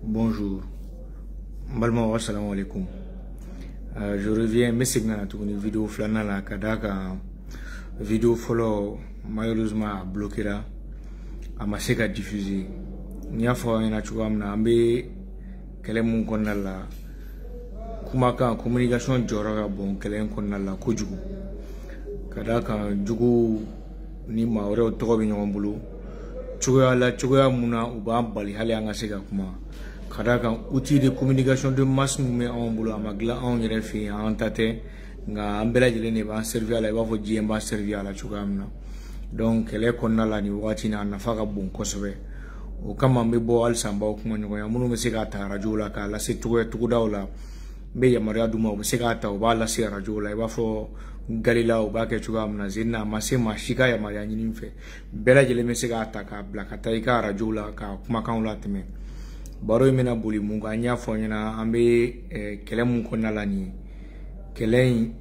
Bonjour. Mbalma assalamu alaikum. Je reviens mais c'est une vidéo flanala kadaka vidéo follow malheureusement bloqué là à ma seka diffuser. Nya fo ina chuamna ambe kelem konala kumaka communication joraga bon kelem konala kojugu. Kadaka jugu ni maore to bi nyombulu. Chugoya muna uba bali hali anga seka kuma. Kadaka outil de communication de masse nous met en boulot amagla on yere fi en tate nga ambela jele ne ba servir ala ba fo jiem ba servir ala chugamna donc ele konna la ni wati na nafaka bon kosobe o kama mbe bo al samba o kuma nyoya munu me sega ta radio la ka la se tugo dawla be ya maria duma o sega ta o ba la se radio la ba fo galila o ba ke chugamna zinna mase ma shika ya maria nyini mfe bela jele me sega ta ka blaka ta ka radio la ka kuma kan la teme baro mena boli munga nya fo nyina ambe kele mun ko nala ni kele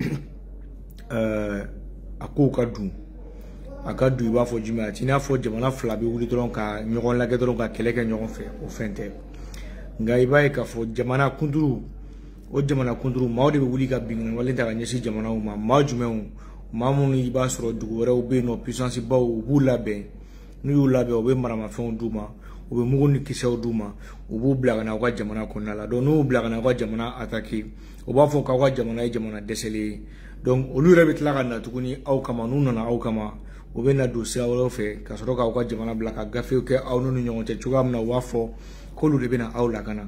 akuka du akadu ba fo juma tina fo jamana fla bi wuli doron ka nyogon la doron ka kele ke nyogon fe o fente ngai bai ka fo jamana kunduru o jamana kunduru mawde be wuli ka bingin wala ta nyesi jamana uma majume mamun iba soro du wora o be no puissance ba o bula be nu labe o be marama fe on duma o be mugoni kisaw duma o bu blaga na kwa jamana konala do no blaga na kwa jamana ataki o ba fo ka kwa jamana desele donc olu rebe tlaga na tukuni au kama nuna na au kama o be na do sira wala fe ka soro ka kwa jamana blaga gafe ke au no nyonte chugam na wa fo ko lu rebe na au lagana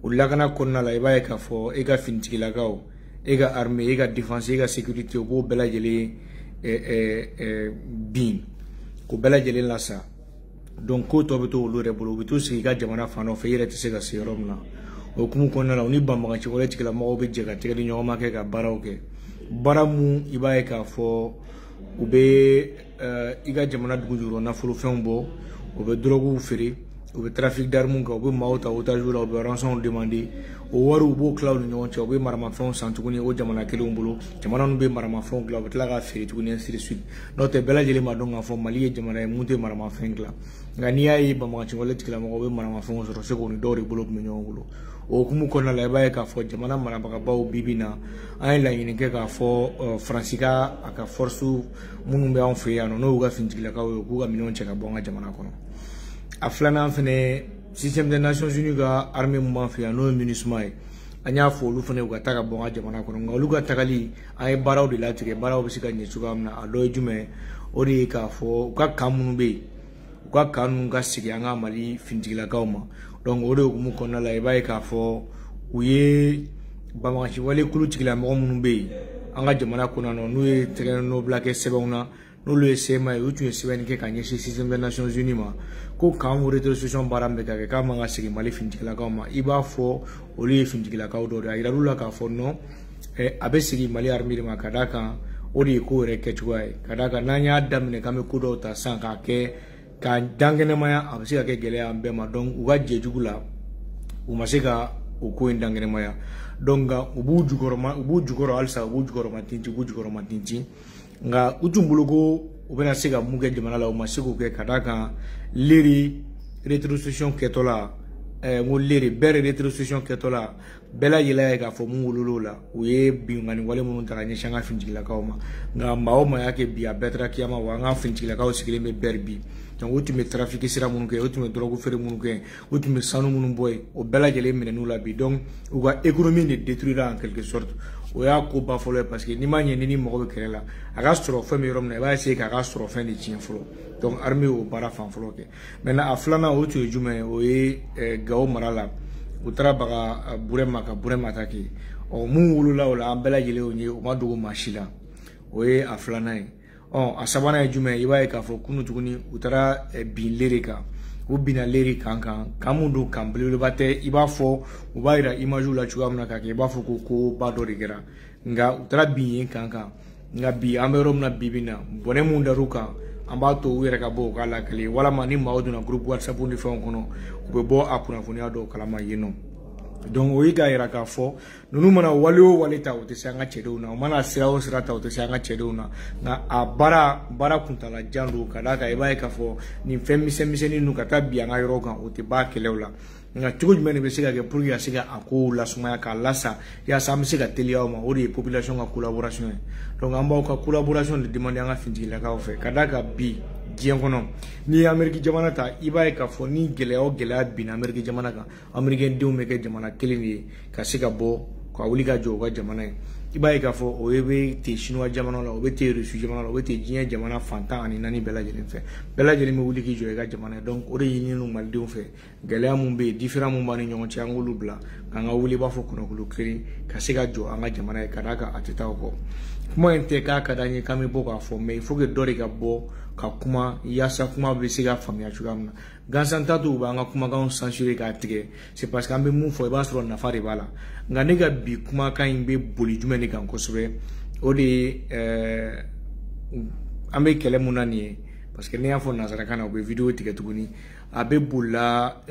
o lagana konala iba ka fo e ga finti lagaw e ga armée e ga défense e ga sécurité o bo bela jele bin ko bela jele la sa donc ko to beto lo rebolo beto sigi ga jamana fano fe yere tse ga serum na o kumu konna la oni bamba ci wala ci la mo be jega te ga nyoma ke ga baraw ke baramu ibaye ka fo ube iga jamana dugujuro na fulu fembo ube drogu feri ube trafic d'armes ka ube mauta otage la ube rançon demandé o waru bo cloud nyon ci ube marama fon santukuni o jamana kele umbulo jamana no be marama fon cloud tlaga feri tukuni ainsi de suite note bela jeli ma donga fo mali jamana e munte marama fengla ngani ai ba ma ci wala tikla mo be marama fon so se ko ni dori bulo mi nyongulo o kumu kona la baye ka fo jamana marama ka bawo bibina ay la yini ke ka fo francika aka force munu be on fe ya no ga finjila ka o ku ga minon che ka bonga jamana kono aflana fene système des nations unies ga armée mo fe ya no munismai anya fo lu fene ga taka bonga jamana kono ngalu ga takali ay baraw de la tike baraw be sika nyi sugamna ado jume ori ka fo ka kamunu be ka kanu ga sigi anga mali finjila kauma donc ore ko mu konna la ibaye ka fo uye bamachi wale kulu tikila mo munu be anga jamana kuna no nuye tere no blake sebona no le sema utu sebeni ke kanye système des nations unies ma ko kam retrocession barambe ka ka manga sigi mali finjila kauma iba fo oli finjila kaw do ya irula ka fo no abe sigi mali armée ma kadaka ori ko reke chuai kadaka nanya damne kame kudo ta sanka ke ka dangene maya abisika ke gele ambe ma donc uga jejugula umasika uko ndangene maya donga ubu jugoro alsa ubu jugoro matinji nga utumbulugo ubena siga muge jamana la umasiku ke kadaka leri retrocession ketola ngo leri bere retrocession ketola bela yela ga fo mungululo la uye bingani wale munu takanye shanga finjila kauma nga maoma yake bia betra kiyama wanga finjila kawo sigile me berbi donc ultime trafic sira munu ke ultime drogue fere munu ke ultime sanu munu boy o bela jele mene nula bi donc uga économie de détruire en quelque sorte o ya ko ba folo parce que ni manye ni mo be kela aga stro fami rom na ba se ka aga stro fin de tien folo donc armée o bara fan folo ke maintenant aflana o tu jume o e gawo marala utara baga burema taki o mun wulula o la ambela jele o nye o madugo mashila o e aflana e asabana jume ibaye ka fo kunu tuguni utara bin lerika o bina leri kankan kamundu kambele bate iba fo ubaira imaju la chugamna ka ke ba fo ko ba do rigera nga utara bin kankan nga bi amerom na bibina bone mun daruka amba to wira ka bo kala kale wala mani mawdu na group whatsapp ni fon kono be bo apuna foni ado kala ma yino donc o yi ka yira k'a fɔ nunu mana wale o wale ta o tɛ se an ka cɛdenw na o mana sira o sira ta o tɛ se an ka cɛdenw na nka a baara kuntala jan don ka d'a kan i b'a ye k'a fɔ nin fɛn misɛnnin ninnu ka taa bi an ka yɔrɔ kan o tɛ ban kɛlɛw la nka cogo jumɛn de bɛ se ka kɛ pour que ka se ka a kow lasumaya k'a lasa yaasa an bɛ se ka teliya o ma o de ye population ka collaboration ye donc an b'aw ka collaboration de demander an ka finitigilakaw fɛ ka d'a kan bi diɲɛ kɔnɔ n'i ye Amérique jamana ta i b'a ye k'a fɔ ni gɛlɛya o gɛlɛya binna Amérique jamana kan Américain denw bɛ kɛ jamana kelen de ye ka se ka bɔ ka wuli ka jɔ u ka jamana ye i b'a ye k'a fɔ o bɛ ten Chinois jamana la o bɛ ten Russie jamana la o bɛ ten diɲɛ jamana fantan ani naani bɛɛ lajɛlen fɛ bɛɛ lajɛlen bɛ wuli k'i jɔ i ka jamana ye donc o de ɲininen don malidenw fɛ gɛlɛya mun bɛ yen différent mun b'an ni ɲɔgɔn cɛ an k'olu bila k'an ka wuli i b'a fɔ kɔnɔkulu kelen ka se ka jɔ an ka jamana ye ka d'a kan a tɛ taa o kɔ kuma in tɛ k'a ka d'an ye k'an bɛ bɔ k'a fɔ mais il faut que dɔ de ka bɔ ka kuma yaasa kuma bɛ se ka faamuya cogoya min na gansan ta to u b'an ka kumakanw censurer k'a tigɛ c'est parce que an bɛ mun fɔ i b'a sɔrɔ nafa de b'a la nka ne ka bi kumakan in bɛ boli jumɛn de kan kosɛbɛ o de ye an bɛ kɛlɛ mun na nin ye parce que ne y'a fɔ nanzarakan na u bɛ video tigɛ tuguni a bɛ bolila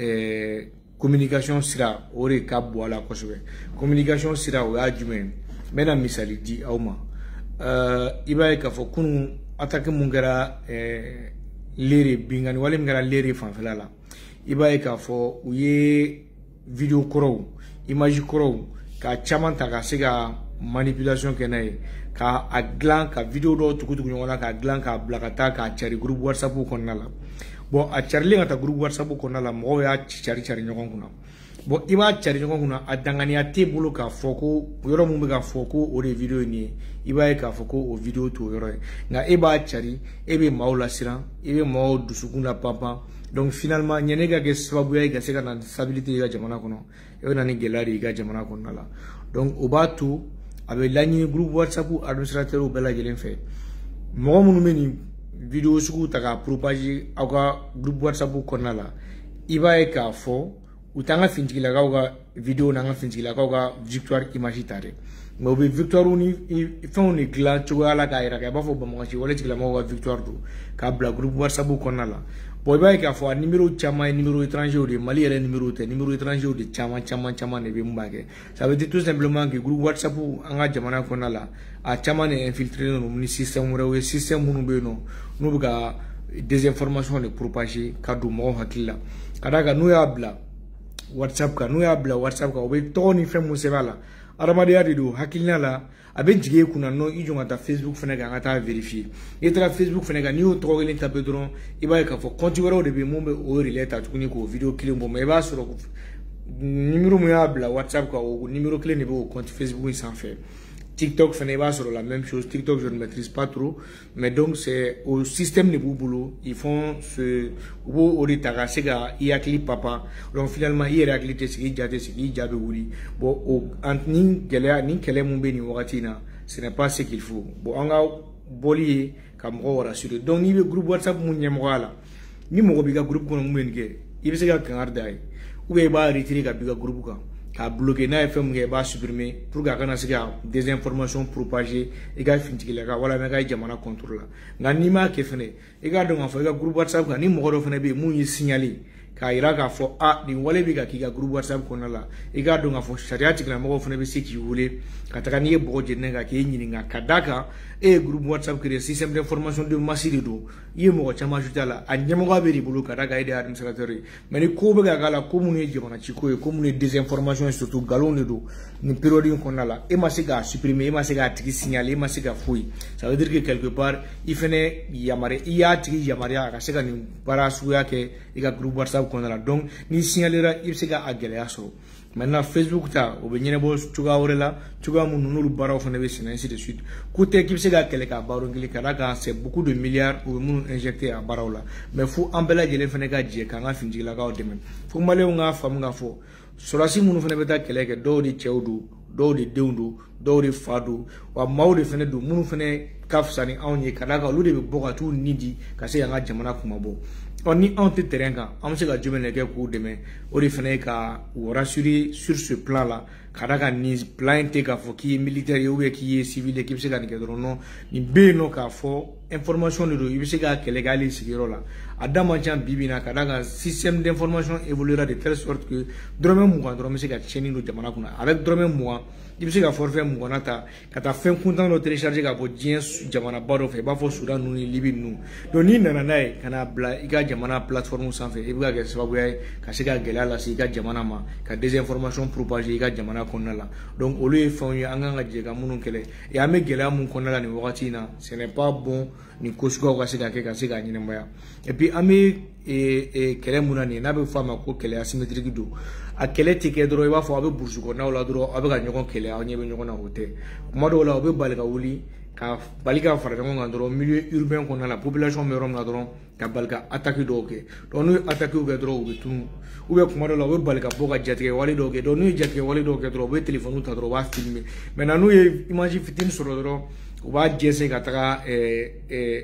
communication sira o de ka bɔ a la kosɛbɛ communication sira o y'a jumɛn n bɛna misali di aw ma i b'a ye k'a fɔ kunun attaque mun kɛra leere bingani wale min kɛra leere fanfɛla la i b'a ye k'a fɔ u ye video kɔrɔw image kɔrɔw ka caman ta ka se ka manipulation kɛ n'a ye ka a dilan ka video dɔw tugu ɲɔgɔn na k'a dilan k'a bila ka taa k'a cari groupe WhatsApp kɔnɔna la bon a carilen ka taa groupe WhatsApp kɔnɔna la mɔgɔw y'a cari ɲɔgɔn kunna bon i b'a cari ɲɔgɔn kunna a danganiya t'e bolo k'a fɔ ko yɔrɔ mun bɛ ka fɔ ko o de video ye nin ye i b'a ye k'a fɔ ko o video t'o yɔrɔ ye nka e b'a cari e bɛ maaw lasiran e bɛ maaw dusukun la panpan donc finalement ɲɛnɛ ka kɛ sababuya ye ka se ka na stabilité i ka jamana kɔnɔ e bɛ na ni gɛlɛya de i ka jamana kɔnɔna la donc o b'a to a bɛ laɲini groupe WhatsApp administrateurs bɛɛ lajɛlen fɛ mɔgɔ minnu bɛ nin video sugu ta k'a propager aw ka groupe WhatsApp kɔnɔna la i b'a ye k'a fɔ u t'an ka finitigilakaw ka video n'an ka finitigilakaw ka victoire image ta dɛ mais u bɛ victoire ni fɛnw de dilan cogoya la k'a yira k'a b'a fɔ Bamakɔci wale tigilamɔgɔw ka victoire don k'a bila groupe WhatsApp kɔnɔna la bon i b'a ye k'a fɔ a numéro caman ye numéro étranger de Mali yɛrɛ numéro tɛ numéro étranger de caman de bɛ mun b'a kɛ ça veut dire tout simplement que groupe WhatsApp an ka jamana kɔnɔna la a caman de infiltré don ni système wɛrɛw ye système minnu bɛ yen nɔ n'u bɛ ka désinformation de propager ka don mɔgɔw hakili la ka d'a kan n'u y'a bila WhatsApp kan n'u y'a bila WhatsApp kan u bɛ tɔgɔ ni fɛn mun sɛbɛn a la adamadenya de don hakilina la a bɛ jigin e kunna non i jɔ ka taa Facebook fɛnɛ kan ka taa vérifier i taara Facebook fɛnɛ kan n'i y'o tɔgɔ kelen taper dɔrɔn i b'a ye k'a fɔ compte wɛrɛw de bɛ mun bɛ o relais ta tuguni k'o video kelen bɔ mais i b'a sɔrɔ numéro mun y'a bila WhatsApp kan o numéro kelen de bɛ o compte Facebook in sanfɛ TikTok fɛnɛ i b'a sɔrɔ la même chose TikTok je ne maîtrise pas trop mais donc c'est au système de b'u bolo ils font ce u b'o o de ta ka se ka i hakili papa donc finalement i yɛrɛ hakili tɛ sigi i ja tɛ sigi i ja bɛ wuli bon o ni gɛlɛya ni kɛlɛ mun bɛ nin wagati in na ce n'est pas ce qu'il faut bon an ka bɔli ye ka mɔgɔw rassurer donc n'i bɛ groupe WhatsApp mun ɲɛmɔgɔya la ni mɔgɔ b'i ka groupe kɔnɔ mun bɛ nin kɛ i bɛ se ka kangari da ye ou bien i b'a retirer ka b'i ka groupe kan k'a bloquer n'a ye fɛn mun kɛ i b'a supprimer pour que a kana se ka désinformation propager i ka finitigilaka walima i ka jamana contrôle la nka n'i m'a kɛ fɛnɛ i k'a dɔn k'a fɔ i ka groupe WhatsApp kan ni mɔgɔ dɔ fɛnɛ bɛ yen mun ye signaler k'a yira k'a fɔ a nin wale bɛ ka k'i ka groupe WhatsApp kɔnɔna la i k'a dɔn k'a fɔ sariya tigilamɔgɔw fɛnɛ bɛ se k'i wele ka taga n'i ye bɔgɔ jeninen kan k'e ɲininka ka d'a kan e ye groupe WhatsApp créé système d'information de masse de don i ye mɔgɔ caman ajouté a la a ɲɛmɔgɔ bɛ de bolo ka d'a kan e de ye administrateur ye mais ni ko bɛ ka k'a la ko minnu ye jamana ciko ye ko minnu ye désinformation ye surtout nkalon de don nin période in kɔnɔna la e ma se k'a supprimer e ma se k'a tigi signaler e ma se ka foyi ça veut dire que quelque part i fɛnɛ yamaruya i y'a tigi yamaruya a ka se ka nin baara suguya kɛ i ka groupe WhatsApp kɔnɔna la donc ni signalera i bɛ se ka a gɛlɛya sɔrɔ maintenant Facebook ta o bɛ ɲɛnabɔ cogoya wɛrɛ la cogoya minnu n'olu baaraw fana bɛ senna ainsi de suite ko tɛ k'i bɛ se ka kɛlɛ k'a baaraw kelen ka d'a kan c'est beaucoup de milliards o bɛ minnu injecté a baaraw la mais fo an bɛɛ lajɛlen fana ka jɛ k'an ka finitigilakaw dɛmɛ fo maliyɛnw k'a faamu k'a fɔ sɔrɔdasi minnu fana bɛ taa kɛlɛ kɛ dɔw de cɛw don dɔw de denw don dɔw de fa don wa maaw de fana don minnu fana ka fisa ni anw ye ka d'a kan olu de bɛ bɔ ka t'u ni di ka se k'an ka jamana kumabɔ ni anw tɛ terrain kan an bɛ se ka jumɛn de kɛ k'u dɛmɛ o de fana ye ka u rassurer sur ce plan là ka d'a kan nin plan in tɛ k'a fɔ k'i ye militaire ye ou bien k'i ye civil ye k'i bɛ se ka nin kɛ dɔrɔn non nin bɛ yen nɔ k'a fɔ information de do i bɛ se ka kɛlɛ kɛ hali sigiyɔrɔ la a da man ca bi na ka da kan système d'information évoluera de telle sorte que dɔrɔmɛ 20 dɔrɔn bɛ se ka tiɲɛni don jamana kunna avec dɔrɔmɛ 20 i bɛ se ka forfait 20 ta ka taa fɛn kuntan dɔ télécharger ka bɔ diɲɛ jamanaba dɔ fɛ i b'a fɔ Sudan ninnu ni Libi ninnu donc n'i nana n'a ye ka na bila i ka jamana plateforme sanfɛ i bɛ ka kɛ sababuya ye ka se ka gɛlɛya lase i ka jamana ma ka désinformation propager i ka jamana kɔnɔna la donc olu ye fɛnw ye an kan ka jɛ ka minnu kɛlɛ et an bɛ gɛlɛya mun kɔnɔna la nin wagati in na ce n'est pas bon nin ko suguyaw ka se ka kɛ ka se ka ɲɛnamaya et puis an bɛ kɛlɛ mun na nin n'a bɛ fɔ a ma ko kɛlɛ asymétrique don a kɛlɛ tɛ kɛ dɔrɔn i b'a fɔ aw bɛ burusi kɔnɔnaw la dɔrɔn aw bɛ ka ɲɔgɔn kɛlɛ aw ɲɛ bɛ ɲɔgɔn na o tɛ kuma dɔw la u bɛ bali ka wuli ka bali ka fara ɲɔgɔn kan dɔrɔn milieu urbain kɔnɔna la population bɛ yɔrɔ min na dɔrɔn ka bali ka attaque dɔw kɛ donc n'u ye attaque kɛ dɔrɔn u bɛ tunu ou bien kuma dɔw la u bɛ bali ka bɔ ka jatigɛ wale dɔw kɛ donc n'u ye jatigɛ wale dɔw kɛ dɔrɔn u bɛ téléphone ta dɔrɔn u b'a filmer maintenant n'u ye image fitinin sɔrɔ dɔrɔn u b'a jɛsɛ ka taga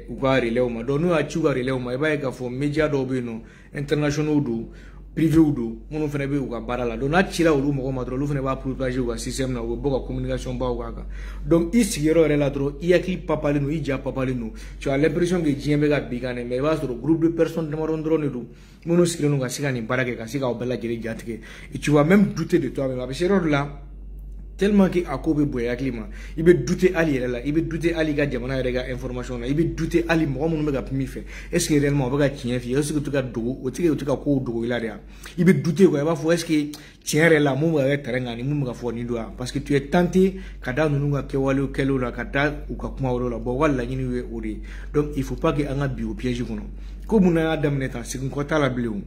u ka relais ma donc n'u y'a ci u ka relais ma i b'a ye k'a fɔ média dɔw bɛ yen nɔ internationaux don privés don minnu fana bɛ u ka baara la donc n'a cila olu mɔgɔw ma dɔrɔn olu fana b'a propager u ka système na u bɛ bɔ ka communication baw k'a kan donc i sigiyɔrɔ yɛrɛ la dɔrɔn i hakili papalen don i ja papalen don tu as l'impression que diɲɛ bɛ ka bin kan dɛ mais i b'a sɔrɔ groupe de personnes damadɔni dɔrɔn de don minnu sigilen don ka se ka nin baara kɛ ka se k'aw bɛɛ lajɛlen jatigɛ et tu vas même douter de toi-même a bɛ se yɔrɔ dɔ la tellement que a ko bɛ bonya hakili ma i bɛ douter hali yɛrɛ la i bɛ douter hali ka jamana yɛrɛ ka information na i bɛ douter hali mɔgɔ minnu bɛ ka min fɛ est ce que réellement o bɛ ka tiɲɛ f'i ye est ce que o tɛ ka dogo o tɛ ka kow dogo i la de wa i bɛ douter quoi i b'a fɔ est ce que tiɲɛ yɛrɛ la mun bɛ ka kɛ terrain kan ni mun bɛ ka fɔ nin don wa parce que tu es tenté ka da ninnu ka kɛwalew kɛlenw la ka da u ka kuma wɛrɛw la bon u ka laɲini ye o de ye donc il faut pas que an ka bi o piège kɔnɔ ko mun na y'a daminɛ tan segin kɔ t'a la bilen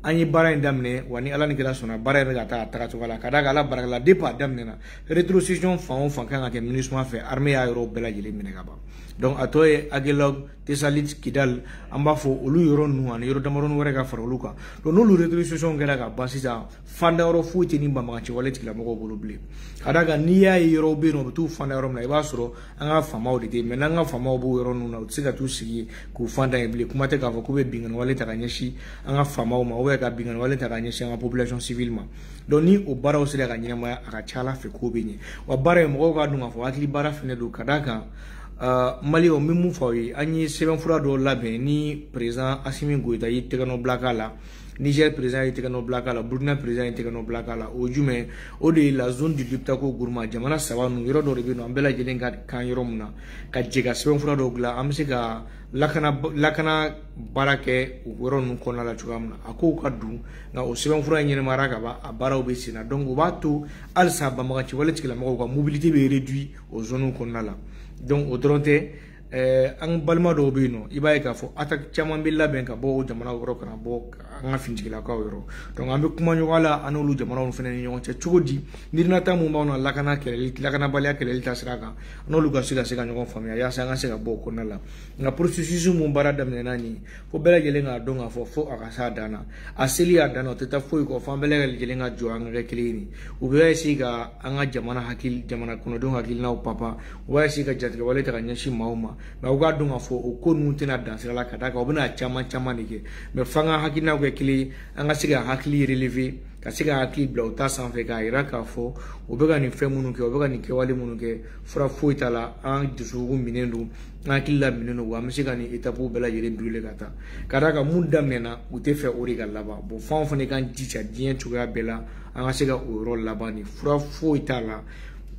an ye baara in daminɛ wa ni ala ni kira sɔnna baara in bɛ ka taa a tagacogo la ka d'a kan ala barika la depuis a daminɛna rétrocession fan o fan kan ka kɛ MINUSMA fɛ armée y'a yɔrɔ bɛɛ lajɛlen minɛ ka ban donc a tɔ ye Aguelog Tessalit Kidal an b'a fɔ olu yɔrɔ ninnu ani yɔrɔ damadɔni wɛrɛ ka fara olu kan donc n'olu rétrocession kɛra ka ban sisan fanda yɔrɔ foyi tɛ ni banbaganciwale tigilamɔgɔw bolo bilen ka d'a kan n'i y'a ye yɔrɔw bɛ yen nɔ u bɛ t'u fanda yɔrɔ min na i b'a sɔrɔ an ka faamaw de tɛ yen maintenant an ka faamaw b'o yɔrɔ ninnu na u tɛ se ka t'u sigi k'u fanda yen bilen kuma tɛ k'a fɔ k'u bɛ binganiwale ta ka ɲɛsin an ka faamaw ma ou bien ka binganiwale ta ka ɲɛsin an ka population civile ma donc ni o baaraw sera ka ɲɛnamaya a ka ca ala fɛ k'o bɛ ɲɛ wa baara in mɔgɔw k'a dɔn k'a fɔ hakili baara fɛnɛ don ka d'a kan Maliɲɛnw n bɛ mun fɔ aw ye an ye sɛbɛnfura dɔ labɛn ni président Assimi Goïta y'i tɛgɛ nɔ bila k'a la Niger président y'i tɛgɛ nɔ bila k'a la Burkina président y'i tɛgɛ nɔ bila k'a la o jumɛn o de ye la zone du Liptako Gourma jamana saba ninnu yɔrɔ dɔ de bɛ yen nɔ an bɛɛ lajɛlen ka kan yɔrɔ min na ka jɛ ka sɛbɛnfura dɔw dilan an bɛ se ka lakana baara kɛ o yɔrɔ ninnu kɔnɔna la cogoya min na a kow ka dun nka o sɛbɛnfura in ɲɛnɛmayara ka ban a baaraw bɛ sen na donc o b'a to halisa banbaganciwale tigilamɔgɔw ka mobilité bɛ réduit o zones kɔnɔna la donc o dɔrɔn tɛ an balima dɔw bɛ yen nɔ i b'a ye k'a fɔ attaque caman bɛ labɛn ka bɔ o jamana yɔrɔ kana bɔ an ka finitigilakaw yɔrɔ donc an bɛ kuma ɲɔgɔn la an n'olu jamanaw fana ni ɲɔgɔn cɛ cogo di miirinata mun b'anw na lakanabaliya kɛlɛli ta sira kan n'olu ka se ka ɲɔgɔn faamuya yaasa an ka se ka bɔ o kɔnɔna la nka processus mun baara daminɛna nin fo bɛɛ lajɛlen k'a dɔn k'a fɔ fo a ka s'a dan na a seli y'a dan na o tɛ taa foyi kɔ fo an bɛɛ lajɛlen ka jɔ an ka kɛ kelen ye u bɛ essayer ka an ka jamana kɔnɔdenw hakilinaw papa u b'a essayer ka jatigɛwale ta ka ɲɛsin maaw ma mais u k'a dɔn k'a fɔ o ko ninnu tɛna dan sira la ka d'a kan u bɛna caman caman de kɛ mais f'an ka hakilinaw kɛ kelen an ka se ka hakili relever ka se ka hakili bila u ta sanfɛ k'a yira k'a fɔ u bɛ ka nin fɛn minnu kɛ u bɛ ka nin kɛwale minnu kɛ fura foyi t'a la an dusukun minɛn don an hakili la minɛn don wa an bɛ se ka nin étape bɛɛ lajɛlen brûler ka taa ka d'a kan mun daminɛna u tɛ fɛ o de ka laban bon f'anw fana k'an jija diɲɛ cogoya bɛɛ la an ka se ka o yɔrɔ laban nin fura foyi t'a la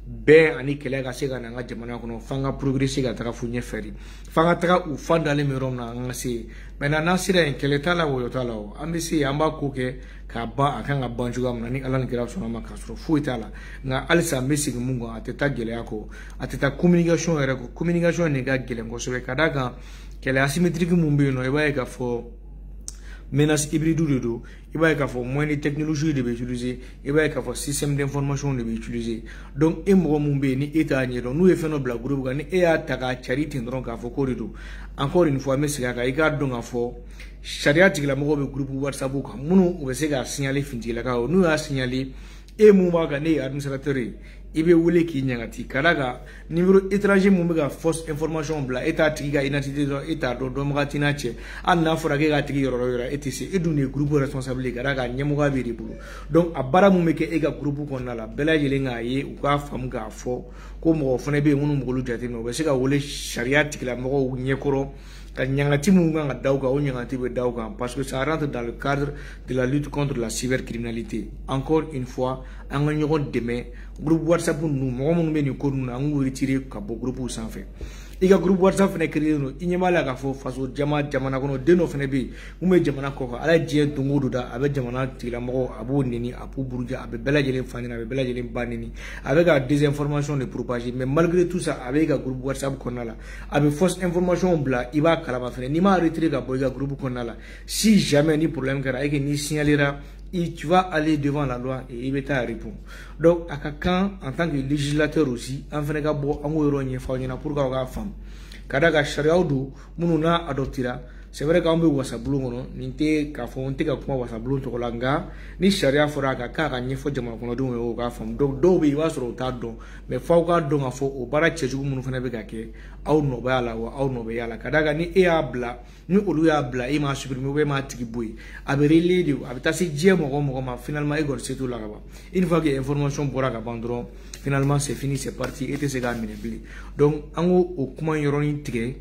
bɛn ani kɛlɛ ka se ka na an ka jamana kɔnɔ f'an ka progresser ka taga fo ɲɛfɛ de f'an ka taga u fan dalen bɛ yɔrɔ min na an ka se yen maintenant n'an sera yen kɛlɛ t'a la wɔyɔ t'a la o an bɛ se yen an b'a ko kɛ k'a ban a kan ka ban cogoya min na ni ala ni kira sɔnna ma k'a sɔrɔ foyi t'a la nka halisa an bɛ segin mun kan a tɛ taa gɛlɛya kɔ a tɛ taa communication yɛrɛ kɔ communication de ka gɛlɛn kosɛbɛ ka d'a kan kɛlɛ asymétrique mun bɛ yen nɔ i b'a ye k'a fɔ menace hybride de do i b'a ye k'a fɔ moyen de technologie de bɛ utiliser i b'a ye k'a fɔ système d'information de bɛ utiliser donc e mɔgɔ mun bɛ yen ni e t'a ɲɛdɔn n'u ye fɛn dɔ bila groupe kan ni e y'a ta k'a cari ten dɔrɔn k'a fɔ k'o de do encore une fois an bɛ segin a kan i k'a dɔn k'a fɔ sariya tigilamɔgɔw bɛ groupe whatsapp kan minnu u bɛ se k'a signaler finitigilakaw n'u y'a signaler e mun b'a kan ne ye administrateur ye i bɛ wele k'i ɲangati ka d'a kan numéro étranger mun bɛ ka fausse information bila e t'a tigi ka identité dɔn e t'a dɔn dɔnbaga t'i n'a cɛ hali n'a fɔra k'e k'a tigi yɔrɔ yɔrɔ e tɛ se e dun de ye groupe responsable ye ka d'a kan ɲɛmɔgɔya b'e de bolo donc a baara mun bɛ kɛ e ka groupe kɔnɔna la bɛɛ lajɛlen k'a ye u k'a faamu k'a fɔ ko mɔgɔ fana bɛ yen minnu m'olu jateminɛ u bɛ se ka wele sariya tigilamɔgɔw ɲɛkɔrɔ ka ɲangati mun kan ka da u kan o ɲangati bɛ da u kan parce que ça rentre dans le cadre de la lutte contre la cybercriminalité encore une fois an ka ɲɔgɔn dɛmɛ groupe WhatsApp ninnu mɔgɔ minnu bɛ nin ko ninnu na an k'u retirer ka bɔ groupe sanfɛ i ka groupe WhatsApp fana créé don i ɲɛ b'a la k'a fɔ faso jamana kɔnɔ den dɔ fana bɛ yen mun bɛ jamana kɔ kan ala ye diɲɛ don o don da a bɛ jamana tigilamɔgɔ a b'o neni a b'o buruja a bɛ bɛɛ lajɛlen fa ɲɛna a bɛ bɛɛ lajɛlen ba neni a bɛ ka désinformation de propager mais malgré tout ça a bɛ i ka groupe WhatsApp kɔnɔna la a bɛ fausse information bila i b'a kalama fana n'i m'a retirer ka bɔ i ka groupe kɔnɔna la si jamais ni problème kɛra et que n'i signalera tu vas aller devant la loi et il va t'en répondre. Donc, à quelqu'un, en tant que législateur aussi, en fait, il faut pour qu'on femme. Kada ka sharia do mununa adoptira c'est vrai qu'on be wasabulu ngono ninte ka fo nte ka kuma wasabulu to langa ni sharia fora ka ka nyefo jama kono do o ka fam do be wasoro ta do mais fa ka do nga fo o bara cheju munu fana be ka ke aw no ba ala wa aw no be yala kada ga ni e abla ni olu ya abla e ma supprimer be ma tigi boy abere ledi abitasi je mo ma finalement e gor setu la ba une fois que information bora ka bandron finalement c'est fini c'est parti et c'est gars minebli donc ango o kuma yoroni tige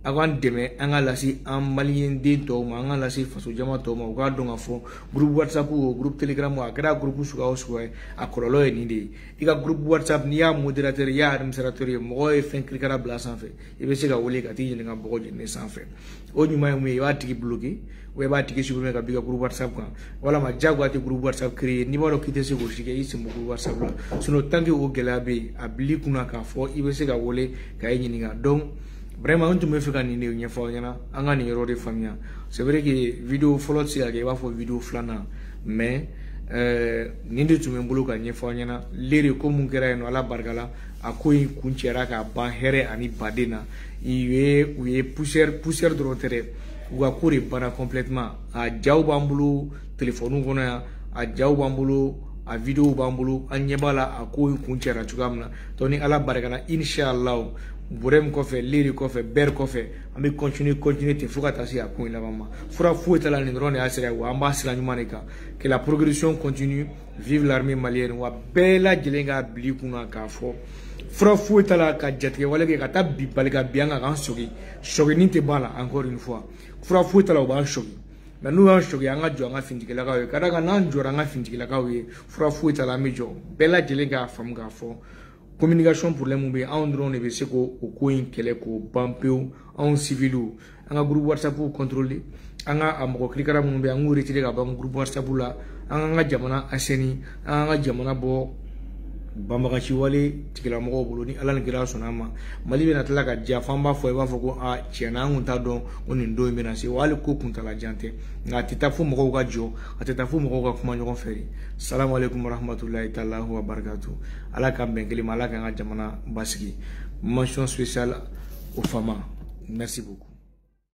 agan deme anga lasi am malien de to ma anga lasi faso jama to ma ga donga fo groupe WhatsApp ou groupe Telegram wa kra groupe suga o suga akololo e ni de iga groupe WhatsApp ni ya modérateur ya administrateur mo e fen klikara bla sanfé e be se ga wole ka ti nga bogo je ne sanfé o nyuma mu e wa tigi bloquer we ba tigi supprimer ka biga groupe WhatsApp kan wala ma jago ati groupe WhatsApp créer ni ba do kité se go shike isi mo groupe WhatsApp la sino tangi o gelabe abli kuna ka fo e be se ga wole ka e ni nga donc vraiment on me fait gagner une fois on a une erreur de famille c'est vrai que vidéo follow c'est que va faire vidéo flana mais ninde tu me bolo ka nyefo nyana lere ko mun kera no ala bargala akoy kunchera ka ba here ani badena iwe poussière de rotere ou a courir para complètement a jaw bambulu téléphone kono ya a jaw bambulu a vidéo bambulu an nyebala akoy kunchera chugamna to ni ala bargala inshallah burem kofe liri kofe ber kofe ambi continuer te fuka tasi a point là maman fura foueta la ndron et asira wa ambasila nyumaneka que la progression continue vive l'armée malienne wa bela jelenga blikuna ka fo fura foueta la ka jatke wala ke kata bi balga bianga kan sogi ni te bala encore une fois fura foueta la ba sogi mais nous on sogi anga jo anga findikela ka we kada nan jo anga findikela ka we fura foueta la mejo bela jelenga fam ga fo communication pour les moubé en drone et c'est qu'au coin qu'elle est qu'au bampéo en civilou un groupe WhatsApp pour contrôler un amoko cliquera moubé un retirer à un groupe WhatsApp là un jamana aseni un jamana bo bambaka chiwale tikila moko boloni ala ngira sonama mali bena tlaka ja famba fo eba foko a tiana ngunta don oni ndo mbena se wale ko kunta la jante ngati tafu moko ga jo atetafu moko ga kuma nyogon feri assalamu alaikum warahmatullahi ta'ala wa barakatuh ala kambengeli malaka nga jamana basiki mention spéciale aux femmes merci beaucoup.